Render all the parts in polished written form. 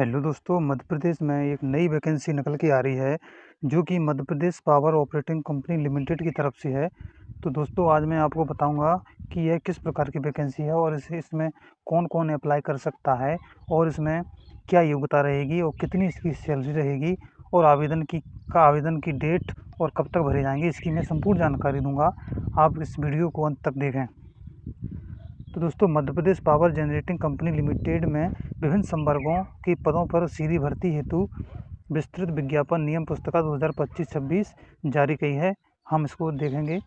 Hello दोस्तों, मध्य प्रदेश में एक नई वैकेंसी निकल के आ रही है, जो कि Madhya Pradesh power operating company limited की तरफ से है। तो दोस्तों, आज मैं आपको बताऊंगा कि यह किस प्रकार की वैकेंसी है और इसमें कौन-कौन अप्लाई कर सकता है और इसमें क्या योग्यता रहेगी और कितनी इसकी सैलरी रहेगी और आवेदन की डेट और कब तक भरे जाएँगे, इसकी मैं संपूर्ण जानकारी दूँगा। आप इस वीडियो को अंत तक देखें। तो दोस्तों, Madhya Pradesh power generating company limited में विभिन्न संवर्गों के पदों पर सीधी भर्ती हेतु विस्तृत विज्ञापन नियम पुस्तिका 2025-26 जारी की है। हम इसको देखेंगे।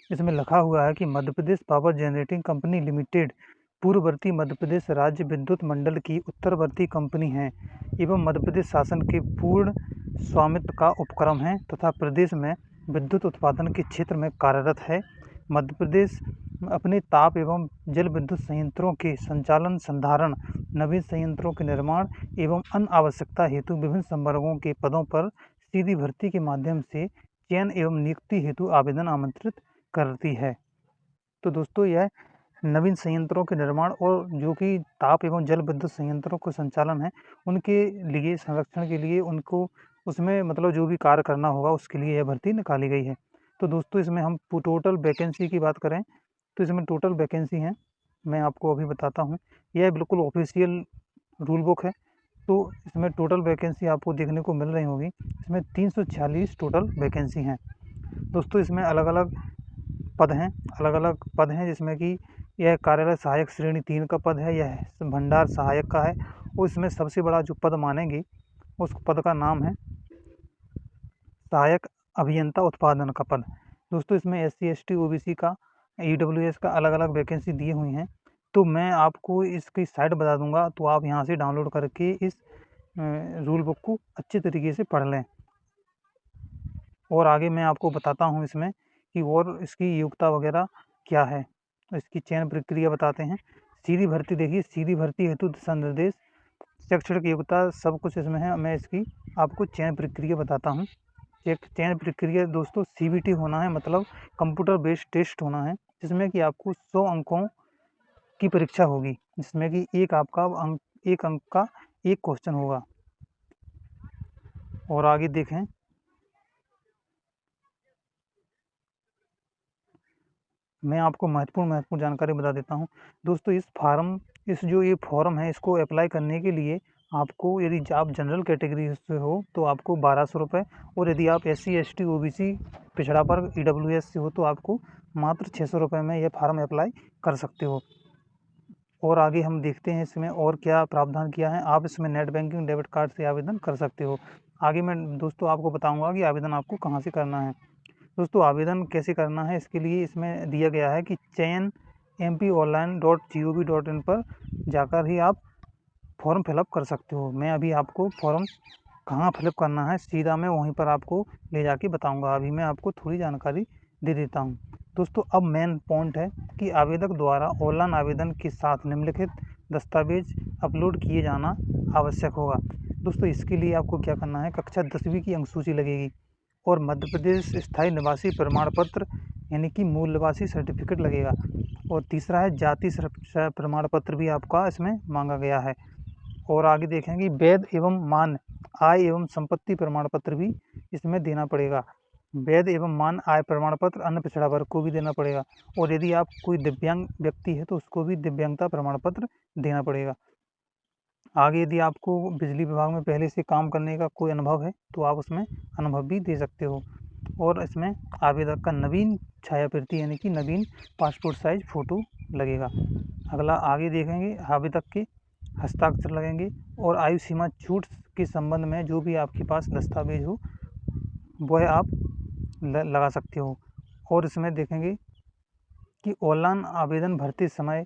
इसमें लिखा हुआ है कि Madhya Pradesh power generating company limited पूर्ववर्ती मध्य प्रदेश राज्य विद्युत मंडल की उत्तरवर्ती कंपनी है एवं मध्य प्रदेश शासन के पूर्ण स्वामित्व का उपक्रम है तथा प्रदेश में विद्युत उत्पादन के क्षेत्र में कार्यरत है। मध्य प्रदेश अपने ताप एवं जल विद्युत संयंत्रों के संचालन, संधारण, नवीन संयंत्रों के निर्माण एवं अन्य आवश्यकता हेतु विभिन्न संवर्गों के पदों पर सीधी भर्ती के माध्यम से चयन एवं नियुक्ति हेतु आवेदन आमंत्रित करती है। तो दोस्तों, यह नवीन संयंत्रों के निर्माण और जो कि ताप एवं जल विद्युत संयंत्रों का संचालन है, उनके लिए संरक्षण के लिए उनको उसमें मतलब जो भी कार्य करना होगा, उसके लिए यह भर्ती निकाली गई है। तो दोस्तों, इसमें हम टोटल वैकेंसी की बात करें तो इसमें टोटल वैकेंसी हैं, मैं आपको अभी बताता हूँ। यह बिल्कुल ऑफिशियल रूल बुक है, तो इसमें टोटल वैकेंसी आपको देखने को मिल रही होगी। इसमें 346 टोटल वैकेंसी हैं। दोस्तों, इसमें अलग-अलग पद हैं जिसमें कि यह कार्यालय सहायक श्रेणी 3 का पद है, यह भंडार सहायक का है और इसमें सबसे बड़ा जो पद मानेंगे, उस पद का नाम है सहायक अभियंता उत्पादन का पद। दोस्तों, इसमें SC, ST, OBC का, EWS का अलग-अलग वैकेंसी दी हुई हैं। तो मैं आपको इसकी साइट बता दूँगा, तो आप यहाँ से डाउनलोड करके इस रूल बुक को अच्छे तरीके से पढ़ लें। और आगे मैं आपको बताता हूँ इसमें कि और इसकी योग्यता वगैरह क्या है। तो इसकी चयन प्रक्रिया बताते हैं। सीधी भर्ती देखिए, सीधी भर्ती हेतु दिशा निर्देश, शैक्षणिक योग्यता सब कुछ इसमें है। मैं इसकी आपको चयन प्रक्रिया बताता हूँ। चयन प्रक्रिया दोस्तों CBT होना है, मतलब कंप्यूटर बेस्ड टेस्ट होना है, जिसमें कि आपको 100 अंकों की परीक्षा होगी, जिसमें कि एक अंक का एक क्वेश्चन होगा। और आगे देखें, मैं आपको महत्वपूर्ण जानकारी बता देता हूँ। दोस्तों, इस जो ये फॉर्म है, इसको अप्लाई करने के लिए आपको, यदि आप जनरल कैटेगरी से हो तो आपको 1200 रुपये, और यदि आप SC, ST, OBC पिछड़ा वर्ग EWS से हो तो आपको मात्र 600 रुपये में यह फार्म अप्लाई कर सकते हो। और आगे हम देखते हैं इसमें और क्या प्रावधान किया है। आप इसमें नेट बैंकिंग डेबिट कार्ड से आवेदन कर सकते हो। आगे मैं दोस्तों आपको बताऊँगा कि आवेदन आपको कहाँ से करना है। दोस्तों, आवेदन कैसे करना है, इसके लिए इसमें दिया गया है कि चयन mponline.gov.in पर जाकर ही आप फॉर्म फिलअप कर सकते हो। मैं अभी आपको फॉर्म कहाँ फिलअप करना है, सीधा मैं वहीं पर आपको ले जाके बताऊंगा। अभी मैं आपको थोड़ी जानकारी दे देता हूँ। दोस्तों, अब मेन पॉइंट है कि आवेदक द्वारा ऑनलाइन आवेदन के साथ निम्नलिखित दस्तावेज अपलोड किए जाना आवश्यक होगा। दोस्तों, इसके लिए आपको क्या करना है, कक्षा 10वीं की अंकसूची लगेगी और मध्य प्रदेश स्थायी निवासी प्रमाण पत्र यानी कि मूल निवासी सर्टिफिकेट लगेगा। और तीसरा है जाति प्रमाण पत्र भी आपका इसमें मांगा गया है। और आगे देखेंगे वैध एवं मान्य आय एवं संपत्ति प्रमाण पत्र भी इसमें देना पड़ेगा। वैध एवं मान्य आय प्रमाण पत्र अन्य पिछड़ा वर्ग को भी देना पड़ेगा। और यदि आप कोई दिव्यांग व्यक्ति है तो उसको भी दिव्यांगता प्रमाण पत्र देना पड़ेगा। आगे यदि आपको बिजली विभाग में पहले से काम करने का कोई अनुभव है तो आप उसमें अनुभव भी दे सकते हो। और इसमें आवेदक का नवीन छायाप्रति यानी कि नवीन पासपोर्ट साइज फ़ोटो लगेगा। अगला आगे देखेंगे, आवेदक के हस्ताक्षर लगेंगे और आयु सीमा छूट के संबंध में जो भी आपके पास दस्तावेज हो वह आप लगा सकते हो। और इसमें देखेंगे कि ऑनलाइन आवेदन भरते समय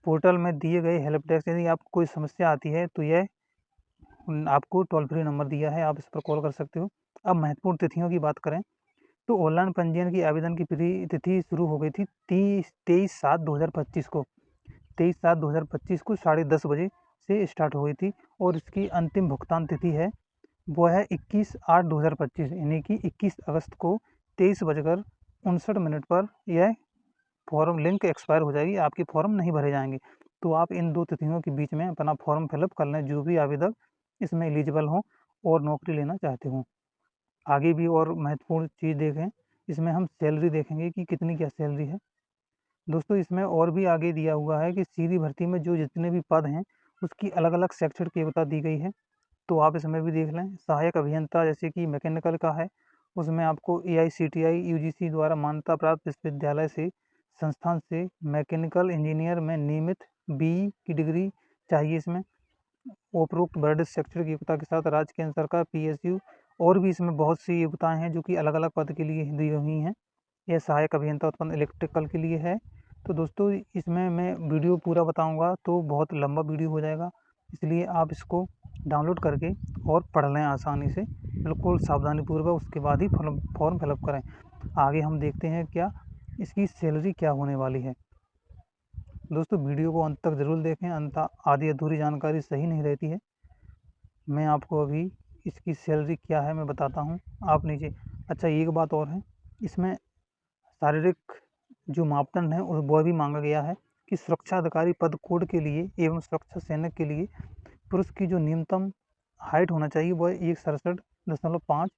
पोर्टल में दिए गए हेल्प डेस्क, यदि आपको कोई समस्या आती है तो यह आपको टोल फ्री नंबर दिया है, आप इस पर कॉल कर सकते हो। अब महत्वपूर्ण तिथियों की बात करें तो ऑनलाइन पंजीयन की आवेदन की तिथि शुरू हो गई थी 23/7/2025 को। 23/7/2025 को 10:30 बजे से स्टार्ट हो गई थी और इसकी अंतिम भुगतान तिथि है वो है 21/8/2025 यानी कि 21 अगस्त को 23:59 पर यह फॉर्म लिंक एक्सपायर हो जाएगी, आपके फॉर्म नहीं भरे जाएंगे। तो आप इन दो तिथियों के बीच में अपना फॉर्म फिलअप कर लें, जो भी आवेदक इसमें एलिजिबल हों और नौकरी लेना चाहते हों। आगे भी और महत्वपूर्ण चीज़ देखें, इसमें हम सैलरी देखेंगे कि कितनी क्या सैलरी है। दोस्तों इसमें और भी आगे दिया हुआ है कि सीधी भर्ती में जो जितने भी पद हैं उसकी अलग-अलग शैक्षणिक योग्यता दी गई है, तो आप इसमें भी देख लें। सहायक अभियंता जैसे कि मैकेनिकल का है, उसमें आपको एआईसीटीई यूजीसी द्वारा मान्यता प्राप्त विश्वविद्यालय से संस्थान से मैकेनिकल इंजीनियर में नियमित बीई की डिग्री चाहिए इसमें। उपरोक्त वर्णित शैक्षणिक योग्यता के साथ राज्य केंद्र सरकार पीएसयू और भी इसमें बहुत सी योग्यताएं हैं जो कि अलग-अलग पद के लिए दी हुई हैं। यह सहायक अभियंता उत्पन्न इलेक्ट्रिकल के लिए है। तो दोस्तों इसमें मैं वीडियो पूरा बताऊंगा तो बहुत लंबा वीडियो हो जाएगा, इसलिए आप इसको डाउनलोड करके और पढ़ लें आसानी से, बिल्कुल सावधानीपूर्वक, उसके बाद ही फॉर्म फिलअप करें। आगे हम देखते हैं क्या इसकी सैलरी क्या होने वाली है। दोस्तों वीडियो को अंत तक ज़रूर देखें, अन्यथा आधी अधूरी जानकारी सही नहीं रहती है। मैं आपको अभी इसकी सैलरी क्या है मैं बताता हूँ। आप नीचे अच्छा एक बात और है, इसमें शारीरिक जो मापदंड है वह भी मांगा गया है कि सुरक्षा अधिकारी पद कोड के लिए एवं सुरक्षा सैनिक के लिए पुरुष की जो न्यूनतम हाइट होना चाहिए वह 167.5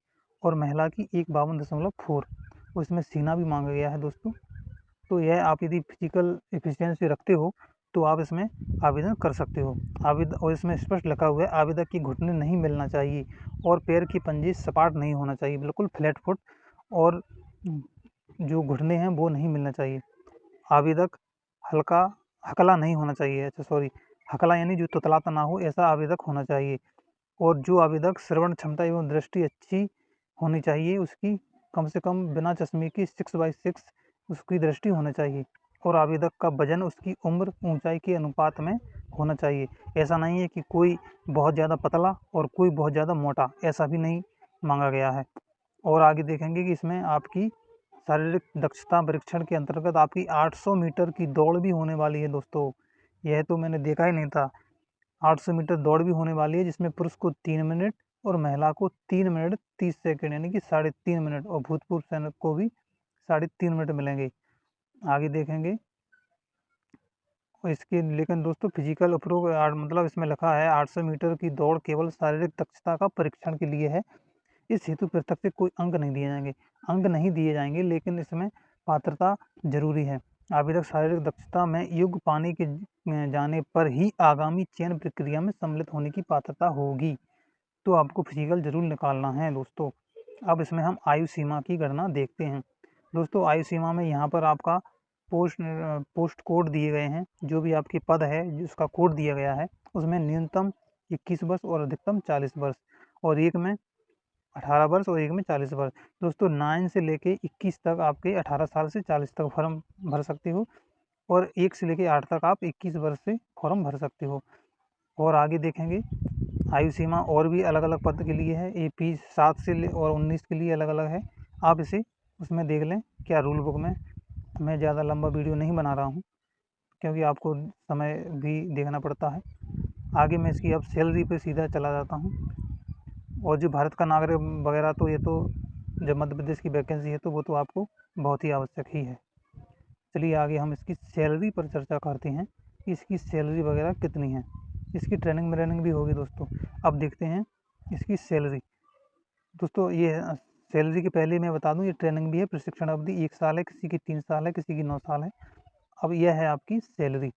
और महिला की 152.4 और इसमें सीना भी मांगा गया है दोस्तों। तो यह आप यदि फिजिकल एफिशिएंसी रखते हो तो आप इसमें आवेदन कर सकते हो। और इसमें स्पष्ट लिखा हुआ है आवेदक की घुटने नहीं मिलना चाहिए और पैर की पंजे सपाट नहीं होना चाहिए, बिल्कुल फ्लैट फुट, और जो घुटने हैं वो नहीं मिलना चाहिए। आवेदक हल्का हकला नहीं होना चाहिए, अच्छा सॉरी, हकला यानी जो तुतलाता ना हो ऐसा आवेदक होना चाहिए। और जो आवेदक श्रवण क्षमता एवं दृष्टि अच्छी होनी चाहिए, उसकी कम से कम बिना चश्मे की 6/6 उसकी दृष्टि होना चाहिए। और आवेदक का वजन उसकी उम्र ऊंचाई के अनुपात में होना चाहिए। ऐसा नहीं है कि कोई बहुत ज़्यादा पतला और कोई बहुत ज़्यादा मोटा, ऐसा भी नहीं मांगा गया है। और आगे देखेंगे कि इसमें आपकी शारीरिक दक्षता परीक्षण के अंतर्गत आपकी 800 मीटर की दौड़ भी होने वाली है दोस्तों। यह तो मैंने देखा ही नहीं था। 800 मीटर दौड़ भी होने वाली है, जिसमें पुरुष को 3 मिनट और महिला को 3 मिनट 30 सेकंड यानी कि 3.5 मिनट, और भूतपूर्व सैनिक को भी 3.5 मिनट मिलेंगे। आगे देखेंगे इसके, लेकिन दोस्तों फिजिकल अप्रूव मतलब इसमें लिखा है 800 मीटर की दौड़ केवल शारीरिक दक्षता का परीक्षण के लिए है। इस हेतु पृथक से कोई अंक नहीं दिए जाएंगे, लेकिन इसमें पात्रता जरूरी है। आवेदक शारीरिक दक्षता में योग्य पाने के जाने पर ही आगामी चयन प्रक्रिया में सम्मिलित होने की पात्रता होगी। तो आपको फिजिकल जरूर निकालना है दोस्तों। अब इसमें हम आयु सीमा की गणना देखते हैं। दोस्तों आयु सीमा में यहाँ पर आपका पोस्ट कोड दिए गए हैं, जो भी आपके पद है जिसका कोड दिया गया है उसमें न्यूनतम 21 वर्ष और अधिकतम 40 वर्ष, और एक में 18 वर्ष और एक में 40 वर्ष। दोस्तों 9 से लेके 21 तक आपके 18 साल से 40 तक फॉर्म भर सकते हो, और 1 से लेके 8 तक आप 21 वर्ष से फॉर्म भर सकते हो। और आगे देखेंगे आयु सीमा और भी अलग अलग पद के लिए है, AP 7 से और 19 के लिए अलग अलग है। आप इसे उसमें देख लें क्या रूल बुक में। मैं ज़्यादा लंबा वीडियो नहीं बना रहा हूँ क्योंकि आपको समय भी देखना पड़ता है। आगे मैं इसकी अब सैलरी पे सीधा चला जाता हूँ। और जो भारत का नागरिक वगैरह, तो ये तो जब मध्य प्रदेश की वैकेंसी है तो वो तो आपको बहुत ही आवश्यक ही है। चलिए आगे हम इसकी सैलरी पर चर्चा करते हैं कि इसकी सैलरी वगैरह कितनी है। इसकी ट्रेनिंग व्रेनिंग भी होगी दोस्तों। अब देखते हैं इसकी सैलरी। दोस्तों ये सैलरी के पहले मैं बता दूं, ये ट्रेनिंग भी है, प्रशिक्षण अवधि 1 साल है, किसी की 3 साल है, किसी की 9 साल है। अब यह है आपकी सैलरी।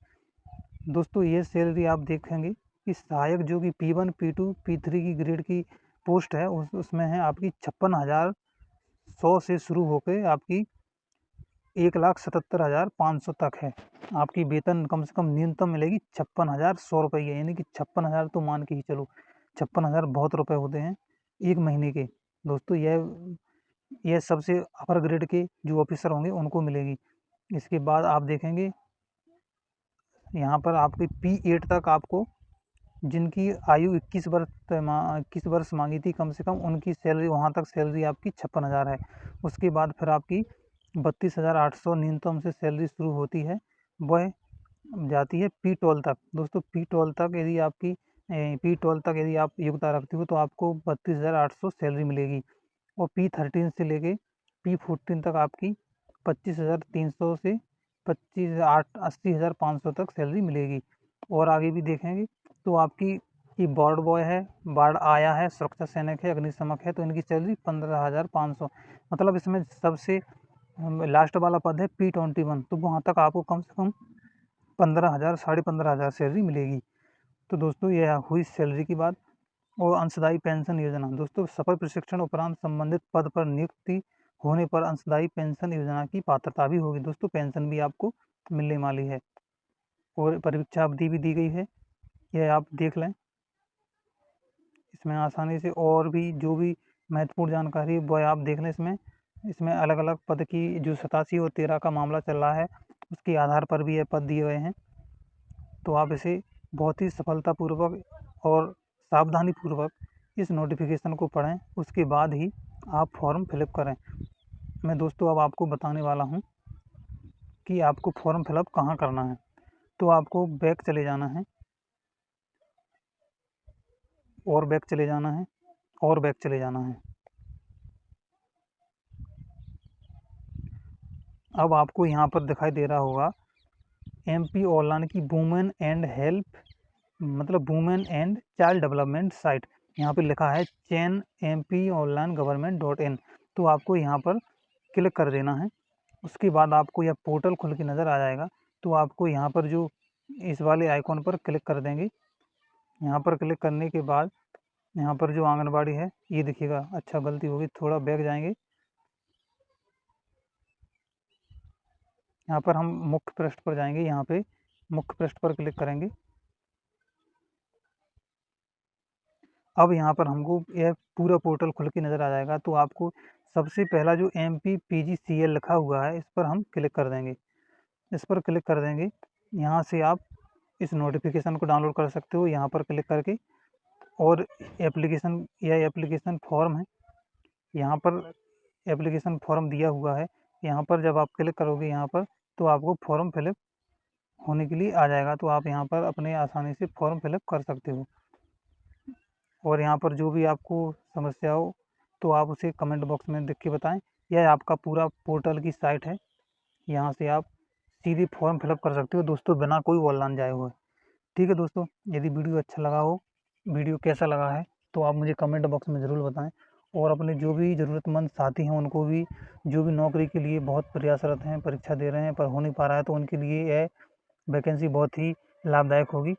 दोस्तों ये सैलरी आप देखेंगे कि सहायक जो कि P1 P2 P3 की ग्रेड की पोस्ट है उसमें है आपकी 56,100 से शुरू होकर आपकी 1,77,500 तक है। आपकी वेतन कम से कम न्यूनतम मिलेगी 56,100 रुपये, यानी कि 56,000 तो मान के ही चलो, 56,000 बहुत रुपए होते हैं एक महीने के। दोस्तों यह सबसे अपर ग्रेड के जो ऑफिसर होंगे उनको मिलेगी। इसके बाद आप देखेंगे यहाँ पर आपकी P8 तक आपको, जिनकी आयु 21 वर्ष मांगी थी कम से कम, उनकी सैलरी, वहाँ तक सैलरी आपकी 56,000 है। उसके बाद फिर आपकी 32,800 न्यूनतम से सैलरी शुरू होती है, वह जाती है P12 तक। दोस्तों P12 तक यदि आपकी P12 तक यदि आप योग्यता रखते हो तो आपको 32,800 सैलरी मिलेगी। और P13 से लेके P14 तक आपकी 25,300 से 80,500 तक सैलरी मिलेगी। और आगे भी देखेंगे तो आपकी कि वार्ड बॉय है, वार्ड आया है, सुरक्षा सैनिक है, अग्निशमक है, तो इनकी सैलरी 15,500। मतलब इसमें सबसे लास्ट वाला पद है P21, तो वहाँ तक आपको कम से कम 15,000 15,500 सैलरी मिलेगी। तो दोस्तों यह हुई सैलरी की बात। और अंशदायी पेंशन योजना दोस्तों, सफल प्रशिक्षण उपरांत संबंधित पद पर नियुक्ति होने पर अंशदायी पेंशन योजना की पात्रता भी होगी। दोस्तों पेंशन भी आपको मिलने वाली है और परीक्षा अवधि भी दी गई है, यह आप देख लें इसमें आसानी से। और भी जो भी महत्वपूर्ण जानकारी वह आप देख लें इसमें अलग अलग पद की जो 87 और 13 का मामला चल रहा है उसके आधार पर भी यह पद दिए गए हैं। तो आप इसे बहुत ही सफलतापूर्वक और सावधानीपूर्वक इस नोटिफिकेशन को पढ़ें, उसके बाद ही आप फॉर्म फिलअप करें। मैं दोस्तों अब आपको बताने वाला हूँ कि आपको फॉर्म फिलअप कहाँ करना है। तो आपको बैक चले जाना है और बैक चले जाना है और बैक चले जाना है। अब आपको यहाँ पर दिखाई दे रहा होगा MP ऑनलाइन की वुमेन एंड हेल्प मतलब women and child development site, यहाँ पे लिखा है चैन mponlinegovernment.in। तो आपको यहाँ पर क्लिक कर देना है। उसके बाद आपको यह पोर्टल खुल के नज़र आ जाएगा। तो आपको यहाँ पर जो इस वाले आइकॉन पर क्लिक कर देंगे। यहाँ पर क्लिक करने के बाद यहाँ पर जो आंगनबाड़ी है ये दिखेगा। अच्छा गलती होगी, थोड़ा बैक जाएंगे। यहाँ पर हम मुख्य पृष्ठ पर जाएंगे, यहाँ पे मुख्य पृष्ठ पर क्लिक करेंगे। अब यहाँ पर हमको यह पूरा पोर्टल खुल के नज़र आ जाएगा। तो आपको सबसे पहला जो MPPGCL लिखा हुआ है इस पर हम क्लिक कर देंगे। इस पर क्लिक कर देंगे, यहाँ से आप इस नोटिफिकेशन को डाउनलोड कर सकते हो यहाँ पर क्लिक करके। और यह एप्लीकेशन फॉर्म है, यहाँ पर एप्लीकेशन फॉर्म दिया हुआ है। यहाँ पर जब आप क्लिक करोगे यहाँ पर तो आपको फॉर्म फिलअप होने के लिए आ जाएगा। तो आप यहाँ पर अपने आसानी से फॉर्म फिलअप कर सकते हो। और यहाँ पर जो भी आपको समस्या हो तो आप उसे कमेंट बॉक्स में लिख के बताएं। यह आपका पूरा पोर्टल की साइट है, यहाँ से आप सीधे फॉर्म फिलअप कर सकते हो दोस्तों, बिना कोई ऑनलाइन जाए हुए। ठीक है दोस्तों, यदि वीडियो अच्छा लगा हो, वीडियो कैसा लगा है तो आप मुझे कमेंट बॉक्स में ज़रूर बताएं। और अपने जो भी ज़रूरतमंद साथी हैं उनको भी, जो भी नौकरी के लिए बहुत प्रयासरत हैं, परीक्षा दे रहे हैं पर हो नहीं पा रहा है, तो उनके लिए यह वैकेंसी बहुत ही लाभदायक होगी।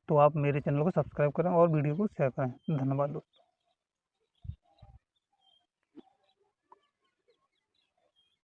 तो आप मेरे चैनल को सब्सक्राइब करें और वीडियो को शेयर करें। धन्यवाद दोस्तों।